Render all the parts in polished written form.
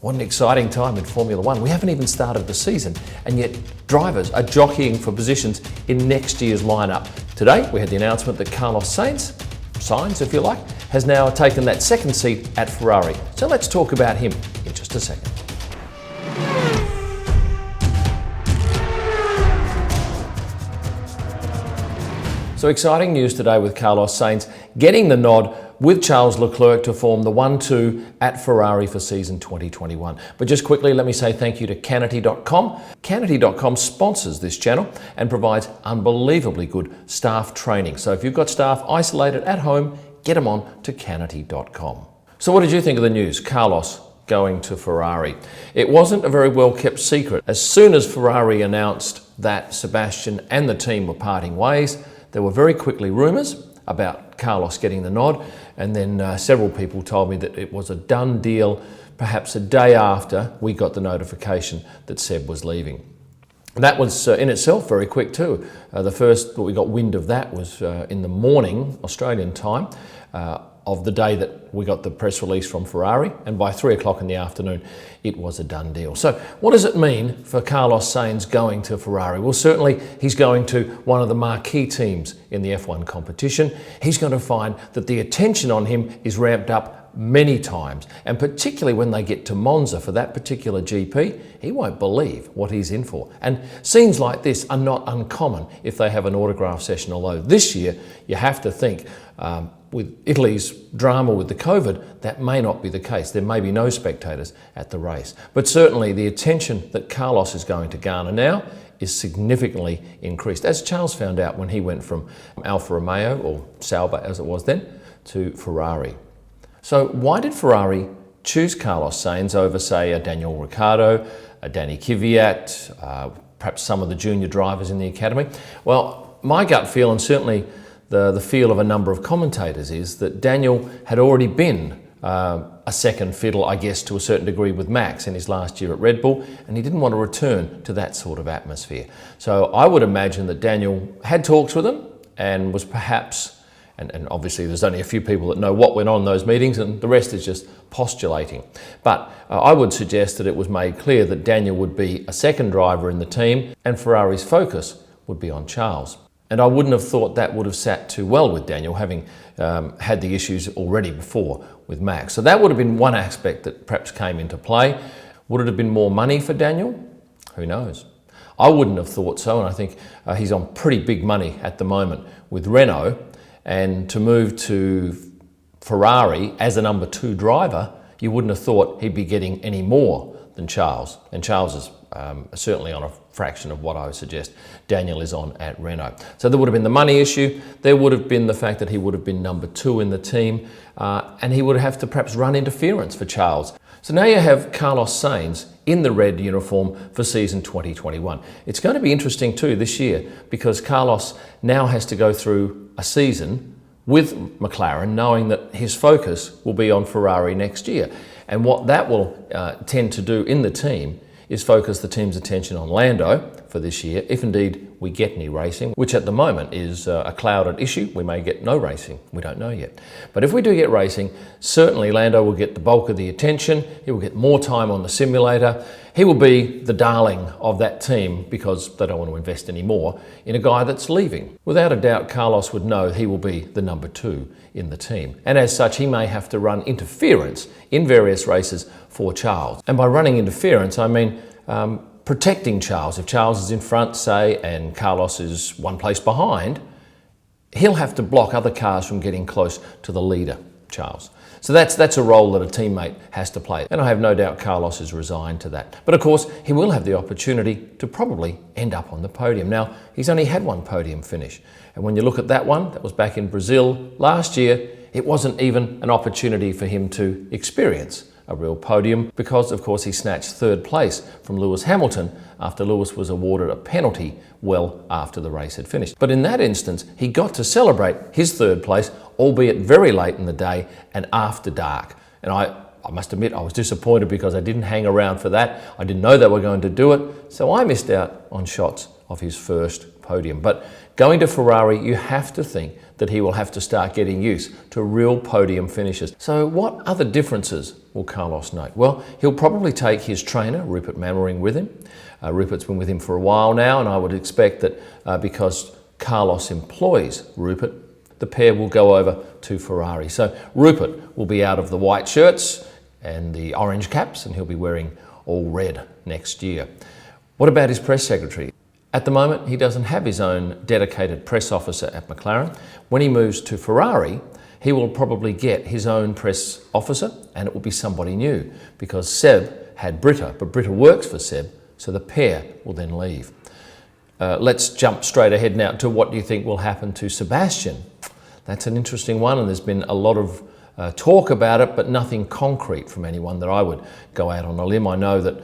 What an exciting time in Formula One. We haven't even started the season, and yet drivers are jockeying for positions in next year's lineup. Today, we had the announcement that Carlos Sainz, if you like, has now taken that second seat at Ferrari. So let's talk about him in just a second. So exciting news today with Carlos Sainz getting the nod with Charles Leclerc to form the 1-2 at Ferrari for season 2021. But just quickly, let me say thank you to Canity.com. Canity.com sponsors this channel and provides unbelievably good staff training. So if you've got staff isolated at home, get them on to Canity.com. So what did you think of the news? Carlos going to Ferrari. It wasn't a very well kept secret. As soon as Ferrari announced that Sebastian and the team were parting ways, there were very quickly rumours about Carlos getting the nod, and then several people told me that it was a done deal perhaps a day after we got the notification that Seb was leaving. And that was in itself very quick too. The first that we got wind of that was in the morning, Australian time, of the day that we got the press release from Ferrari, and by 3 o'clock in the afternoon it was a done deal. So what does it mean for Carlos Sainz going to Ferrari? Well, certainly he's going to one of the marquee teams in the F1 competition. He's going to find that the attention on him is ramped up many times, and particularly when they get to Monza for that particular GP, he won't believe what he's in for. And scenes like this are not uncommon if they have an autograph session, although this year you have to think with Italy's drama with the COVID, that may not be the case. There may be no spectators at the race. But certainly the attention that Carlos is going to garner now is significantly increased, as Charles found out when he went from Alfa Romeo, or Sauber as it was then, to Ferrari. So why did Ferrari choose Carlos Sainz over, say, a Daniel Ricciardo, a Danny Kvyat, perhaps some of the junior drivers in the academy? Well, my gut feel, and certainly the feel of a number of commentators, is that Daniel had already been a second fiddle, I guess, to a certain degree with Max in his last year at Red Bull, and he didn't want to return to that sort of atmosphere. So I would imagine that Daniel had talks with him and was perhaps, and obviously there's only a few people that know what went on in those meetings, and the rest is just postulating. But I would suggest that it was made clear that Daniel would be a second driver in the team, and Ferrari's focus would be on Charles. And I wouldn't have thought that would have sat too well with Daniel, having had the issues already before with Max. So that would have been one aspect that perhaps came into play. Would it have been more money for Daniel? Who knows? I wouldn't have thought so, and I think he's on pretty big money at the moment with Renault, and to move to Ferrari as a number 2 driver, you wouldn't have thought he'd be getting any more than Charles. And Charles is certainly on a fraction of what I would suggest Daniel is on at Renault. So there would have been the money issue, there would have been the fact that he would have been number 2 in the team, and he would have to perhaps run interference for Charles. So now you have Carlos Sainz in the red uniform for season 2021. It's going to be interesting too this year, because Carlos now has to go through a season with McLaren, knowing that his focus will be on Ferrari next year. And what that will tend to do in the team is focus the team's attention on Lando for this year, if indeed we get any racing, which at the moment is a clouded issue. We may get no racing, we don't know yet. But if we do get racing, certainly Lando will get the bulk of the attention, he will get more time on the simulator, he will be the darling of that team because they don't want to invest any more in a guy that's leaving. Without a doubt, Carlos would know he will be the number 2 in the team. And as such, he may have to run interference in various races for Charles. And by running interference, I mean protecting Charles. If Charles is in front, say, and Carlos is one place behind, he'll have to block other cars from getting close to the leader, Charles. So that's a role that a teammate has to play. And I have no doubt Carlos is resigned to that. But of course, he will have the opportunity to probably end up on the podium. Now, he's only had one podium finish. And when you look at that one, that was back in Brazil last year, it wasn't even an opportunity for him to experience a real podium, because of course he snatched 3rd place from Lewis Hamilton after Lewis was awarded a penalty well after the race had finished. But in that instance, he got to celebrate his 3rd place, albeit very late in the day and after dark. And I must admit I was disappointed because I didn't hang around for that. I didn't know they were going to do it, so I missed out on shots of his first podium. But going to Ferrari, you have to think that he will have to start getting used to real podium finishes. So what other differences will Carlos note? Well, he'll probably take his trainer, Rupert Manwaring, with him. Rupert's been with him for a while now, and I would expect that because Carlos employs Rupert, the pair will go over to Ferrari. So Rupert will be out of the white shirts and the orange caps, and he'll be wearing all red next year. What about his press secretary? At the moment, he doesn't have his own dedicated press officer at McLaren. When he moves to Ferrari, he will probably get his own press officer, and it will be somebody new, because Seb had Britta, but Britta works for Seb, so the pair will then leave. Let's jump straight ahead now to what do you think will happen to Sebastian? That's an interesting one, and there's been a lot of talk about it, but nothing concrete from anyone that I would go out on a limb. I know that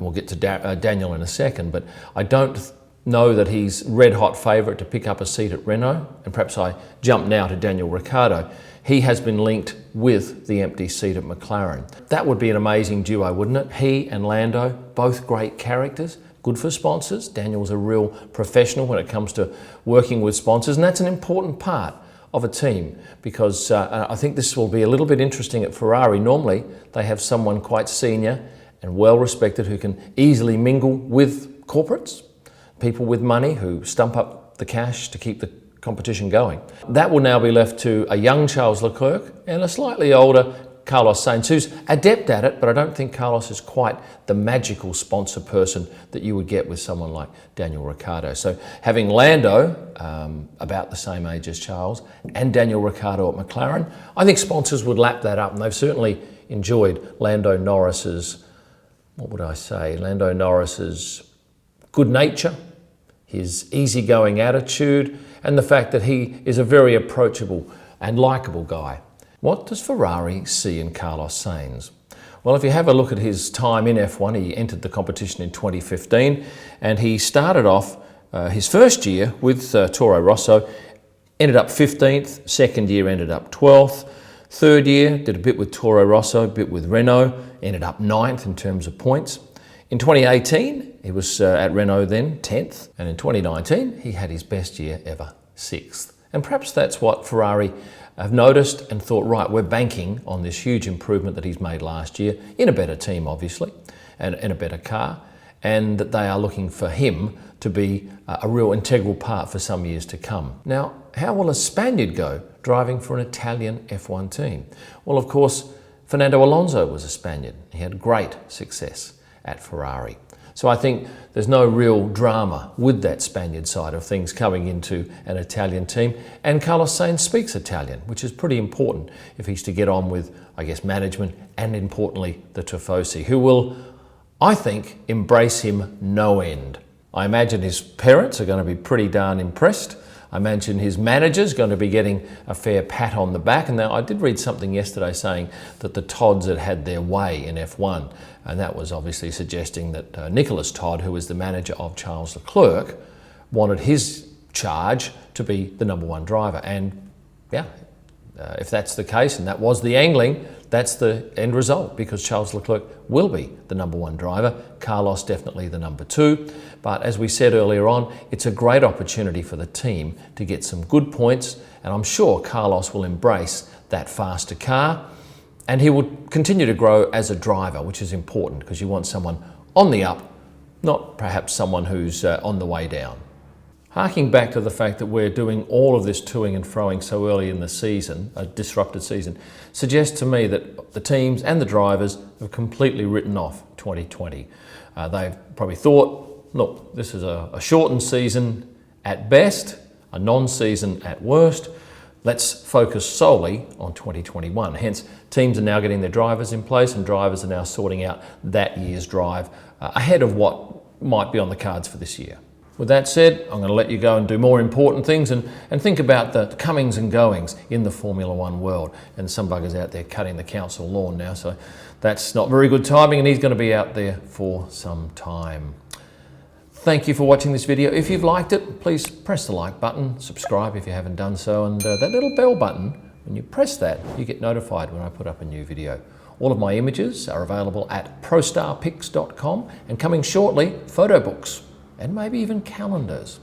we'll get to Daniel in a second, but I don't know that he's red-hot favourite to pick up a seat at Renault, and perhaps I jump now to Daniel Ricciardo. He has been linked with the empty seat at McLaren. That would be an amazing duo, wouldn't it? He and Lando, both great characters, good for sponsors. Daniel's a real professional when it comes to working with sponsors, and that's an important part of a team, because I think this will be a little bit interesting at Ferrari. Normally, they have someone quite senior and well-respected who can easily mingle with corporates, people with money who stump up the cash to keep the competition going. That will now be left to a young Charles Leclerc and a slightly older Carlos Sainz, who's adept at it, but I don't think Carlos is quite the magical sponsor person that you would get with someone like Daniel Ricciardo. So having Lando, about the same age as Charles, and Daniel Ricciardo at McLaren, I think sponsors would lap that up, and they've certainly enjoyed Lando Norris's, Lando Norris's good nature, his easygoing attitude, and the fact that he is a very approachable and likeable guy. What does Ferrari see in Carlos Sainz? Well, if you have a look at his time in F1, he entered the competition in 2015, and he started off his first year with Toro Rosso, ended up 15th, second year ended up 12th, third year did a bit with Toro Rosso, a bit with Renault, ended up 9th in terms of points. In 2018, he was at Renault then, 10th, and in 2019, he had his best year ever, 6th. And perhaps that's what Ferrari have noticed and thought, right, we're banking on this huge improvement that he's made last year, in a better team, obviously, and in a better car, and that they are looking for him to be a real integral part for some years to come. Now, how will a Spaniard go driving for an Italian F1 team? Well, of course, Fernando Alonso was a Spaniard. He had great success at Ferrari. So I think there's no real drama with that Spaniard side of things coming into an Italian team. And Carlos Sainz speaks Italian, which is pretty important if he's to get on with, I guess, management and, importantly, the Tifosi, who will, I think, embrace him no end. I imagine his parents are going to be pretty darn impressed. I imagine his manager's going to be getting a fair pat on the back. And now I did read something yesterday saying that the Todds had had their way in F1. And that was obviously suggesting that Nicholas Todd, who was the manager of Charles Leclerc, wanted his charge to be the #1 driver. And yeah, if that's the case, and that was the angling, that's the end result, because Charles Leclerc will be the #1 driver, Carlos definitely the #2. But as we said earlier on, it's a great opportunity for the team to get some good points, and I'm sure Carlos will embrace that faster car, and he will continue to grow as a driver, which is important, because you want someone on the up, not perhaps someone who's on the way down. Harking back to the fact that we're doing all of this toing and froing so early in the season, a disrupted season, suggests to me that the teams and the drivers have completely written off 2020. They've probably thought, look, this is a shortened season at best, a non-season at worst. Let's focus solely on 2021. Hence, teams are now getting their drivers in place, and drivers are now sorting out that year's drive ahead of what might be on the cards for this year. With that said, I'm going to let you go and do more important things and think about the comings and goings in the Formula One world. And some buggers out there cutting the council lawn now, so that's not very good timing, and he's going to be out there for some time. Thank you for watching this video. If you've liked it, please press the like button, subscribe if you haven't done so, and that little bell button, when you press that, you get notified when I put up a new video. All of my images are available at prostarpics.com, and coming shortly, photo books and maybe even calendars.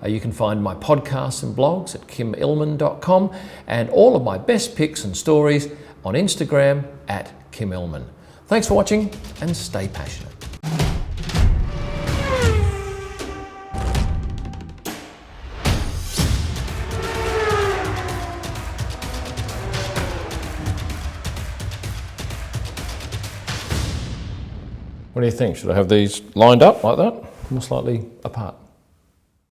You can find my podcasts and blogs at kimillman.com and all of my best pics and stories on Instagram at kimillman. Thanks for watching and stay passionate. What do you think? Should I have these lined up like that or slightly apart?